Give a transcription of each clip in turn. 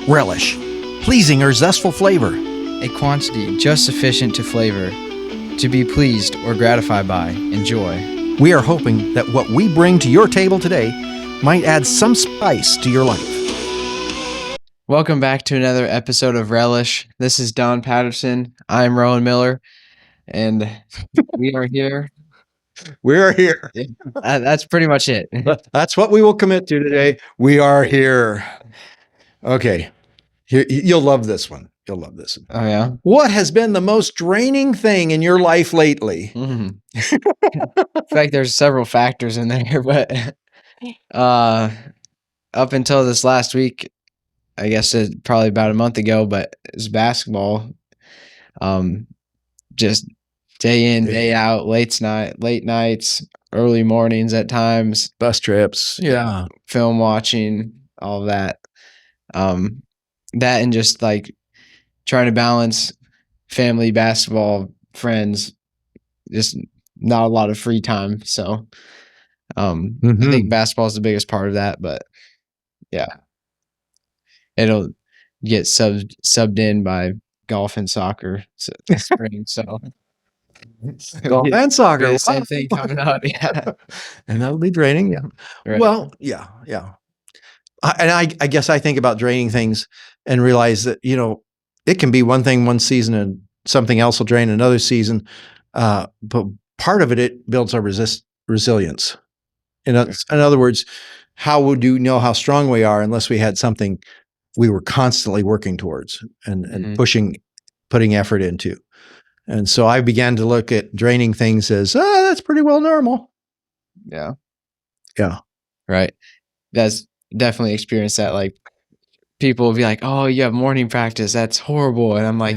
Relish, pleasing or zestful flavor. A quantity just sufficient to flavor, to be pleased or gratified by. Enjoy. We are hoping that what we bring to your table today might add some spice to your life. Welcome back to another episode of Relish. This is Don Patterson. I'm Rowan Miller, and we are here. We are here. That's pretty much it. That's what we will commit to today. We are here. Okay. You'll love this one. You'll love this one. Oh, yeah? What has been the most draining thing in your life lately? In fact, there's several factors in there, but up until this last week, I guess it's probably about a month ago, but it's basketball. Just day in, day out, late nights, early mornings at times. Bus trips. Yeah. Film watching, all of that. That and just like trying to balance family, basketball, friends, just not a lot of free time. So I think basketball is the biggest part of that, but yeah, it'll get subbed in by golf and soccer this spring. So golf and soccer, the same thing coming out. Yeah, and that'll be draining. Yeah. Right. Well, yeah. I guess I think about draining things and realize that, it can be one thing one season and something else will drain another season. But part of it builds our resilience. In other words, how would you know how strong we are unless we had something we were constantly working towards and putting effort into? And so I began to look at draining things as, that's pretty well normal. Yeah. Yeah. Right. That's definitely experienced that. Like, people will be like, oh, you have morning practice. That's horrible. And I'm like,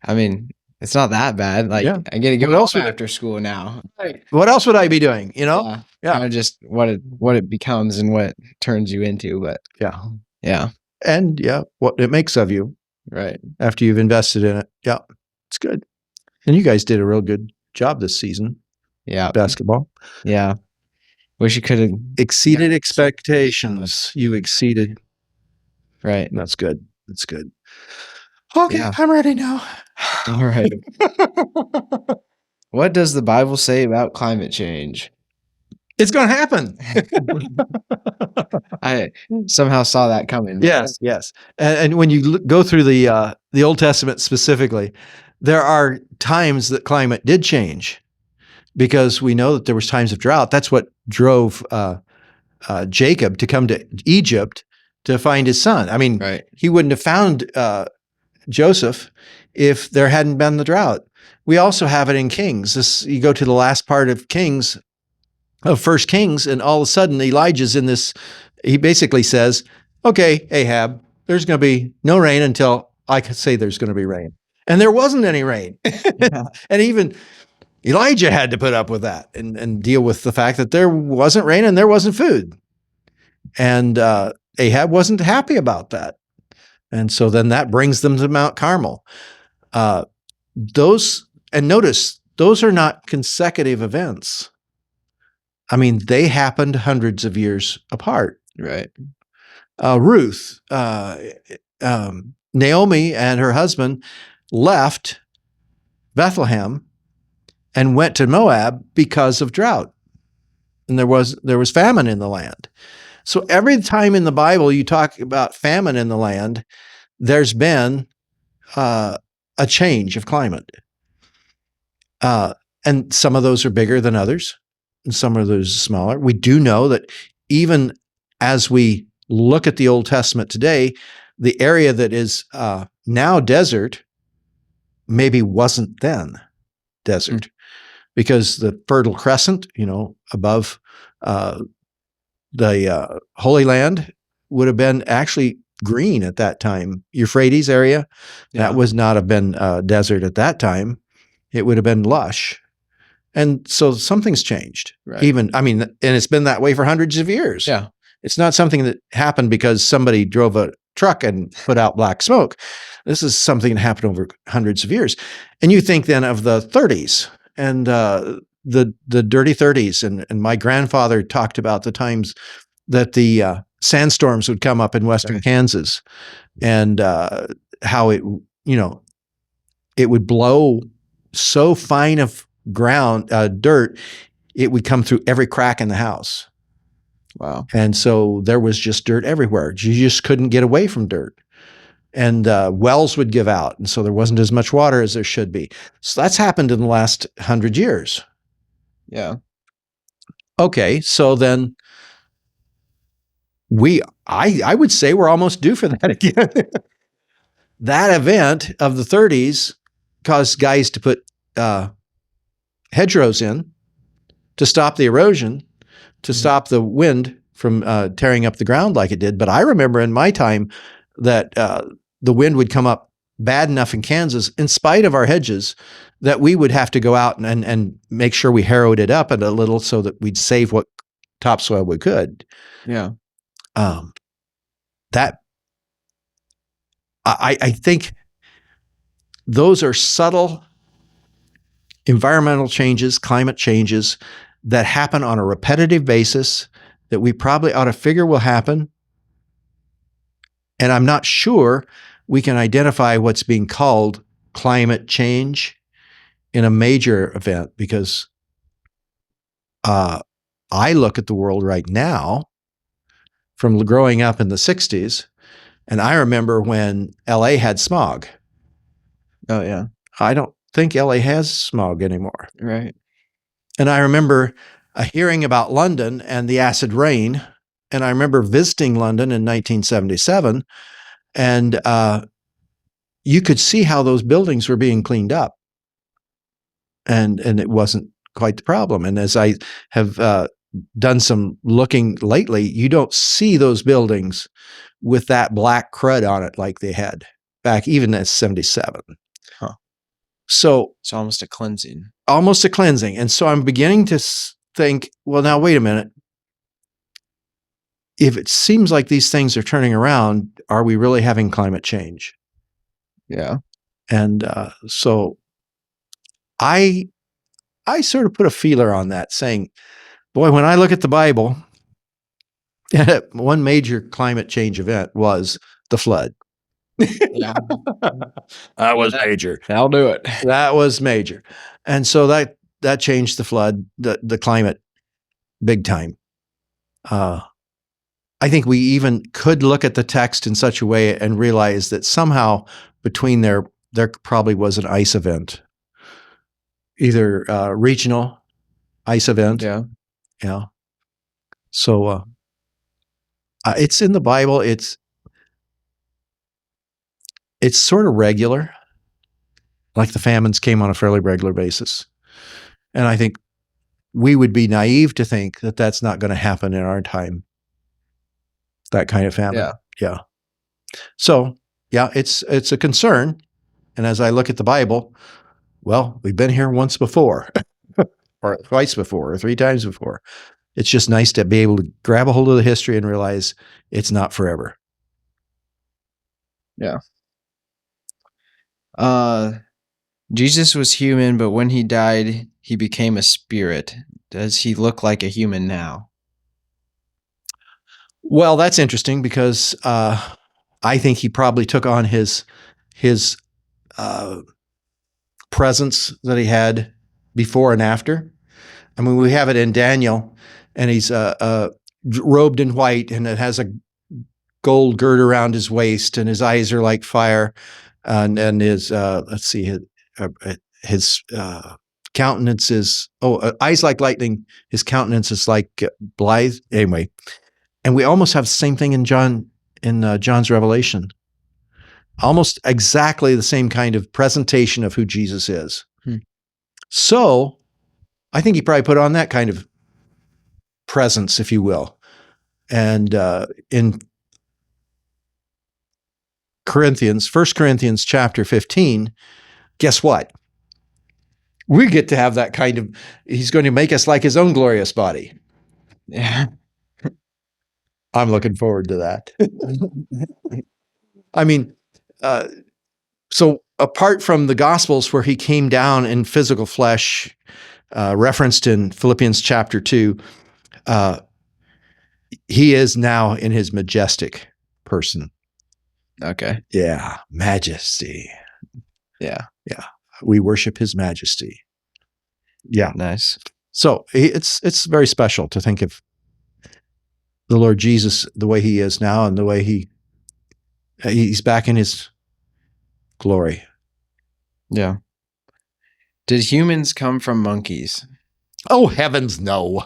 I mean, it's not that bad. Like, I get to go after school now. Right. What else would I be doing? Yeah. Kind of just what it becomes and what it turns you into. But yeah. And what it makes of you. Right. After you've invested in it. Yeah. It's good. And you guys did a real good job this season. Yeah. Basketball. Yeah. Wish you could have exceeded expectations. You exceeded. Right. That's good. That's good. Okay. Yeah. I'm ready now. All right. What does the Bible say about climate change? It's going to happen. I somehow saw that coming. Yes. And when you go through the Old Testament specifically, there are times that climate did change because we know that there was times of drought. That's what drove Jacob to come to Egypt to find his son. I mean, he wouldn't have found Joseph if there hadn't been the drought. We also have it in Kings. You go to the last part of Kings, of First Kings, and all of a sudden Elijah's in this. He basically says, "Okay, Ahab, there's going to be no rain until I can say there's going to be rain," and there wasn't any rain. And even Elijah had to put up with that and deal with the fact that there wasn't rain and there wasn't food. And Ahab wasn't happy about that. And so then that brings them to Mount Carmel. Notice, those are not consecutive events. I mean, they happened hundreds of years apart. Right. Ruth, Naomi and her husband left Bethlehem and went to Moab because of drought. And there was famine in the land. So every time in the Bible you talk about famine in the land, there's been a change of climate. And some of those are bigger than others, and some of those are smaller. We do know that even as we look at the Old Testament today, the area that is now desert maybe wasn't then desert. Because the Fertile Crescent, above the Holy Land would have been actually green at that time. Euphrates area, that was not have been desert at that time. It would have been lush. And so something's changed. Right. And it's been that way for hundreds of years. Yeah. It's not something that happened because somebody drove a truck and put out black smoke. This is something that happened over hundreds of years. And you think then of the 30s and the dirty 30s. And my grandfather talked about the times that the sandstorms would come up in western Kansas, and how it would blow so fine of ground dirt, it would come through every crack in the house. Wow. And so there was just dirt everywhere. You just couldn't get away from dirt. And wells would give out, and so there wasn't as much water as there should be. So that's happened in the last 100 years. Yeah. Okay, so then I would say we're almost due for that again. That event of the 30s caused guys to put hedgerows in to stop the erosion, to stop the wind from tearing up the ground like it did. But I remember in my time that the wind would come up bad enough in Kansas, in spite of our hedges, that we would have to go out and make sure we harrowed it up a little so that we'd save what topsoil we could. Yeah. That I think those are subtle environmental changes, climate changes that happen on a repetitive basis that we probably ought to figure will happen. And I'm not sure we can identify what's being called climate change in a major event, because I look at the world right now from growing up in the 60s, and I remember when LA had smog. Oh, yeah. I don't think LA has smog anymore. Right. And I remember hearing about London and the acid rain, and I remember visiting London in 1977, and you could see how those buildings were being cleaned up, and it wasn't quite the problem. And as I have done some looking lately, you don't see those buildings with that black crud on it like they had back even in 77. Huh. So it's almost a cleansing. Almost a cleansing. And so I'm beginning to think, well, now wait a minute. If it seems like these things are turning around, are we really having climate change? Yeah. And so I sort of put a feeler on that, saying, boy, when I look at the Bible, one major climate change event was the flood. Yeah. That was major. I'll do it. That was major. And so that changed the climate big time. I think we even could look at the text in such a way and realize that somehow between there probably was an ice event, either regional ice event. Yeah. Yeah. So it's in the Bible. It's sort of regular, like the famines came on a fairly regular basis. And I think we would be naive to think that that's not going to happen in our time. That kind of famine. Yeah. Yeah. So, yeah, it's a concern. And as I look at the Bible, well, we've been here once before, or twice before, or 3 times before. It's just nice to be able to grab a hold of the history and realize it's not forever. Yeah. Jesus was human, but when he died, he became a spirit. Does he look like a human now? Well, that's interesting because I think he probably took on his presence that he had before and after. I mean, we have it in Daniel, and he's robed in white, and it has a gold gird around his waist, and his eyes are like fire, and his his countenance is eyes like lightning. His countenance is like blithe. Anyway, and we almost have the same thing in John's Revelation. Almost exactly the same kind of presentation of who Jesus is. So I think he probably put on that kind of presence, if you will. And in 1 Corinthians chapter 15, guess what? We get to have that kind of, he's going to make us like his own glorious body. Yeah. I'm looking forward to that. I mean, so apart from the Gospels where he came down in physical flesh, referenced in Philippians chapter 2, he is now in his majestic person. Okay. Yeah, majesty. Yeah. We worship his majesty. Yeah. Nice. So it's very special to think of the Lord Jesus the way he is now and the way he's back in his glory. Yeah. Did humans come from monkeys? Oh, heavens, no.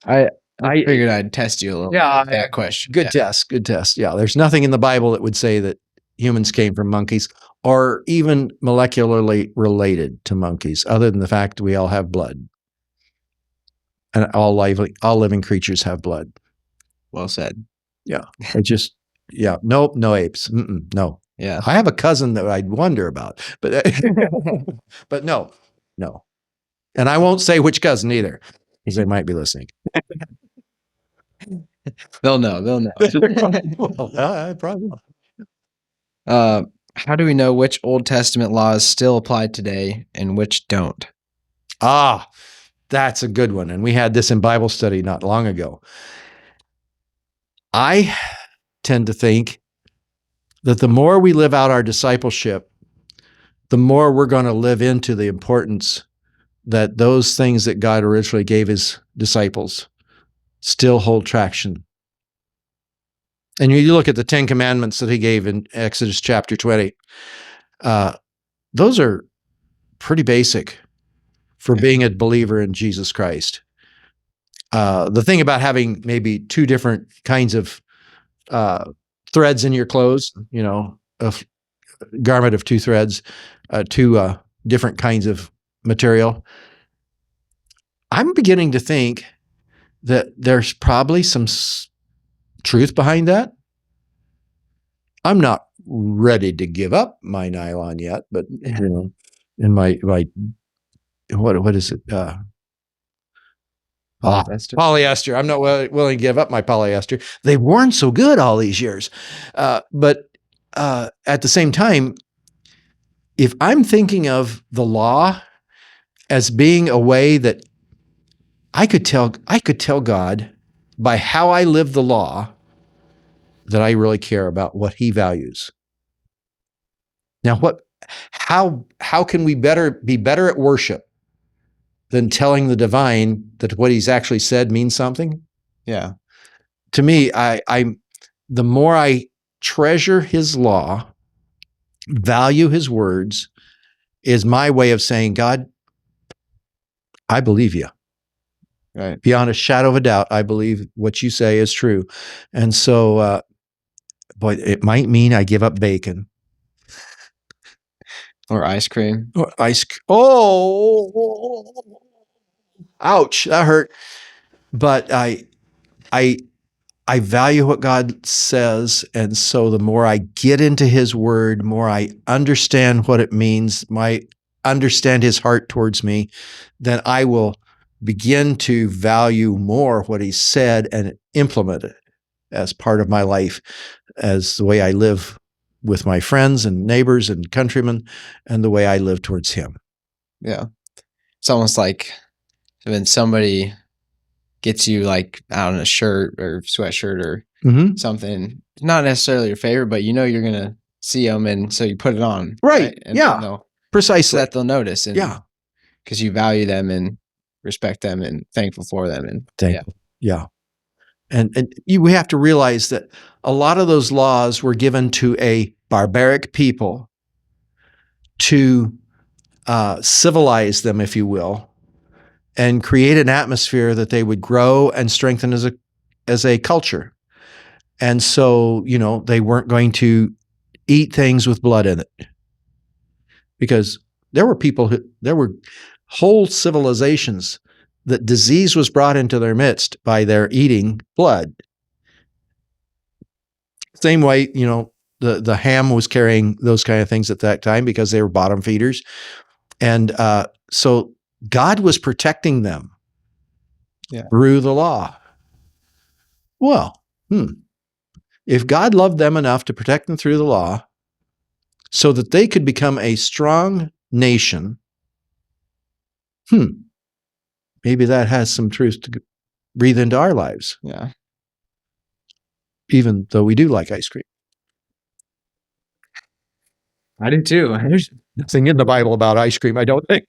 I I- figured I'd test you a little. Yeah, with that question. Good test. Good test. Yeah. There's nothing in the Bible that would say that humans came from monkeys or even molecularly related to monkeys, other than the fact that we all have blood. And all living creatures have blood. Well said. Yeah. Nope, no apes. No. Yeah. I have a cousin that I'd wonder about, but but no. And I won't say which cousin either, because they might be listening. They'll know. Well, probably. How do we know which Old Testament laws still apply today and which don't? Ah, that's a good one. And we had this in Bible study not long ago. I tend to think that the more we live out our discipleship, the more we're going to live into the importance that those things that God originally gave his disciples still hold traction. And you look at the 10 commandments that he gave in Exodus chapter 20, those are pretty basic for being a believer in Jesus Christ. The thing about having maybe two different kinds of threads in your clothes, a garment of two threads, two different kinds of material. I'm beginning to think that there's probably some truth behind that. I'm not ready to give up my nylon yet, but in my what is it? Polyester. I'm not willing to give up my polyester. They've worn so good all these years. But at the same time, if I'm thinking of the law as being a way that I could tell God by how I live the law that I really care about what he values. Now, how can we be better at worship than telling the divine that what he's actually said means something? Yeah. To me, the more I treasure his law, value his words, is my way of saying, God, I believe you. Right. Beyond a shadow of a doubt, I believe what you say is true. And so, boy, it might mean I give up bacon. Or ice cream. Or oh, ouch, that hurt. But I value what God says, and so the more I get into his word, more I understand what it means, understand his heart towards me, then I will begin to value more what he said and implement it as part of my life, as the way I live with my friends and neighbors and countrymen, and the way I live towards him. Yeah. It's almost like when somebody gets you like out in a shirt or sweatshirt or something, not necessarily your favorite, but you're going to see them. And so you put it on. Right. And Precisely. That they'll notice. And because you value them and respect them and thankful for them. And thankful. Yeah. And we have to realize that a lot of those laws were given to a barbaric people to civilize them, if you will, and create an atmosphere that they would grow and strengthen as a culture. And so, they weren't going to eat things with blood in it, because there were whole civilizations that disease was brought into their midst by their eating blood. Same way, the Ham was carrying those kind of things at that time because they were bottom feeders. And so God was protecting them through the law. Well, if God loved them enough to protect them through the law so that they could become a strong nation, maybe that has some truth breathe into our lives, Yeah. even though we do like ice cream. I do too. There's nothing in the Bible about ice cream, I don't think.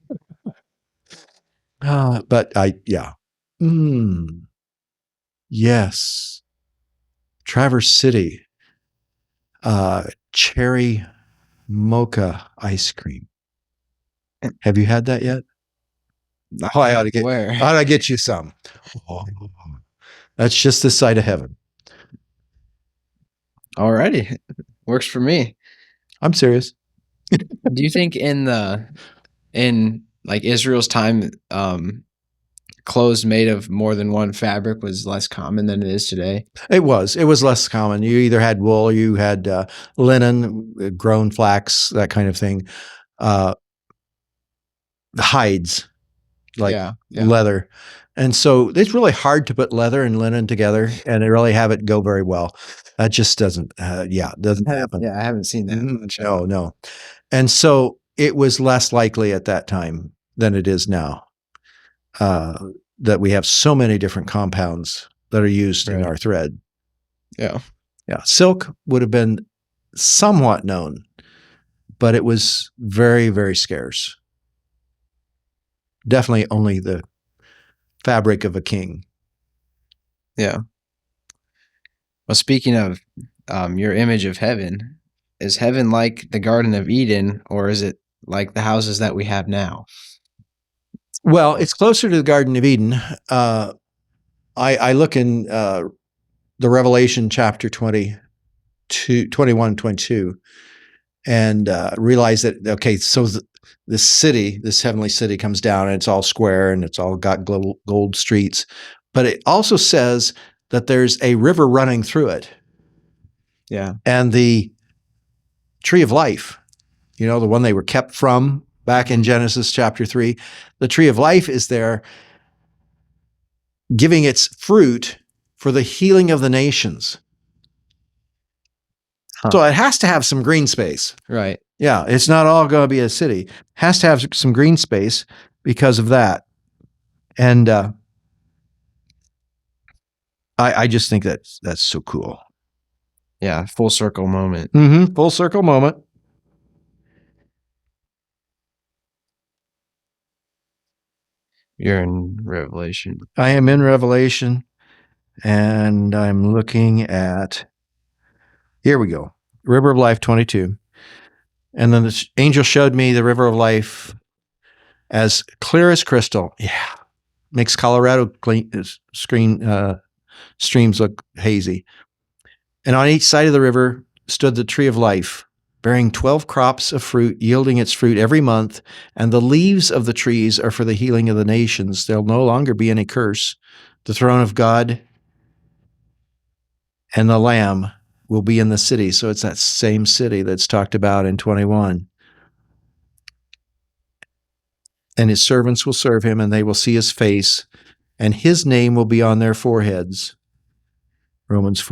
But yeah. Yes. Traverse City, cherry mocha ice cream. Have you had that yet? Oh, I ought to get you some. Oh, that's just this side of heaven. Alrighty. Works for me. I'm serious. Do you think in like Israel's time, clothes made of more than one fabric was less common than it is today? It was less common. You either had wool, or you had linen, grown flax, that kind of thing. Hides, like leather. And so it's really hard to put leather and linen together and really have it go very well. That just doesn't, doesn't happen. Yeah, I haven't seen that. No. And so it was less likely at that time than it is now, that we have so many different compounds that are used in our thread. Yeah. Silk would have been somewhat known, but it was very, very scarce. Definitely only the fabric of a king. Yeah. Well, speaking of your image of heaven, is heaven like the Garden of Eden, or is it like the houses that we have now? Well, it's closer to the Garden of Eden. I look in the Revelation chapter 21, 22, and realize that, okay, so this city, this heavenly city comes down and it's all square and it's all got gold streets. But it also says that there's a river running through it. Yeah. And the tree of life, the one they were kept from back in Genesis chapter 3, the tree of life is there giving its fruit for the healing of the nations. So it has to have some green space. Right. Yeah, it's not all going to be a city. It has to have some green space because of that. And I just think that's so cool. Yeah, full circle moment. Full circle moment. You're in Revelation. I am in Revelation, and I'm looking at, here we go, River of Life 22. And then the angel showed me the river of life as clear as crystal. Yeah. Makes Colorado streams look hazy. And on each side of the river stood the tree of life, bearing 12 crops of fruit, yielding its fruit every month. And the leaves of the trees are for the healing of the nations. There'll no longer be any curse. The throne of God and the Lamb will be in the city. So it's that same city that's talked about in 21. And his servants will serve him, and they will see his face, and his name will be on their foreheads. Revelation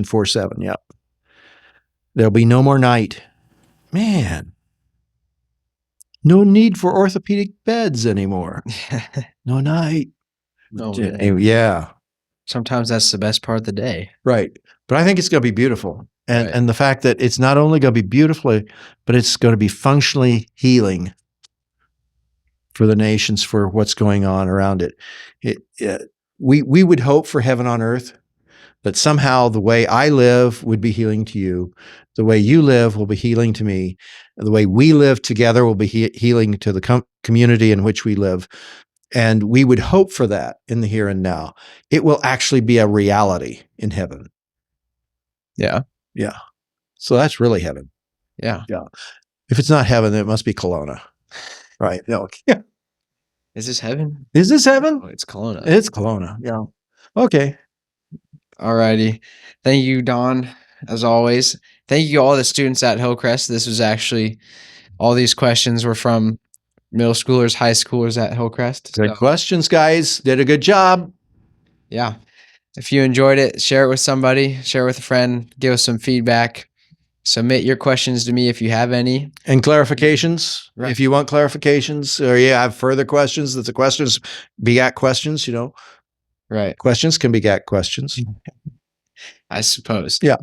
4:7. Yep. There'll be no more night. Man. No need for orthopedic beds anymore. No night. Oh, yeah. Sometimes that's the best part of the day. Right. But I think it's going to be beautiful. And the fact that it's not only going to be beautiful, but it's going to be functionally healing for the nations, for what's going on around it. We would hope for heaven on earth, but somehow the way I live would be healing to you. The way you live will be healing to me. The way we live together will be healing to the community in which we live. And we would hope for that in the here and now. It will actually be a reality in heaven. Yeah. Yeah. So that's really heaven. Yeah. Yeah. If it's not heaven, then it must be Kelowna. Right. No. Yeah. Is this heaven? Is this heaven? Oh, it's Kelowna. It's Kelowna. Yeah. Okay. All righty. Thank you, Don, as always. Thank you, all the students at Hillcrest. This was actually, all these questions were from middle schoolers, high schoolers at Hillcrest. Good questions, guys. Did a good job. Yeah. If you enjoyed it, share it with somebody, share it with a friend, give us some feedback. Submit your questions to me if you have any. And clarifications, Right. if you want clarifications or you have further questions, that the questions begat questions, Right. questions can begat questions. I suppose. Yeah.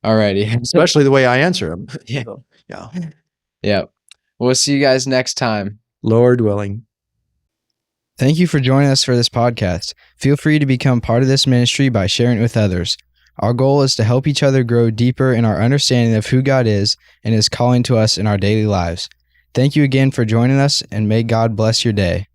Alrighty. Especially the way I answer them. Yeah. So, yeah. Yeah. We'll see you guys next time. Lord willing. Thank you for joining us for this podcast. Feel free to become part of this ministry by sharing it with others. Our goal is to help each other grow deeper in our understanding of who God is and His calling to us in our daily lives. Thank you again for joining us, and may God bless your day.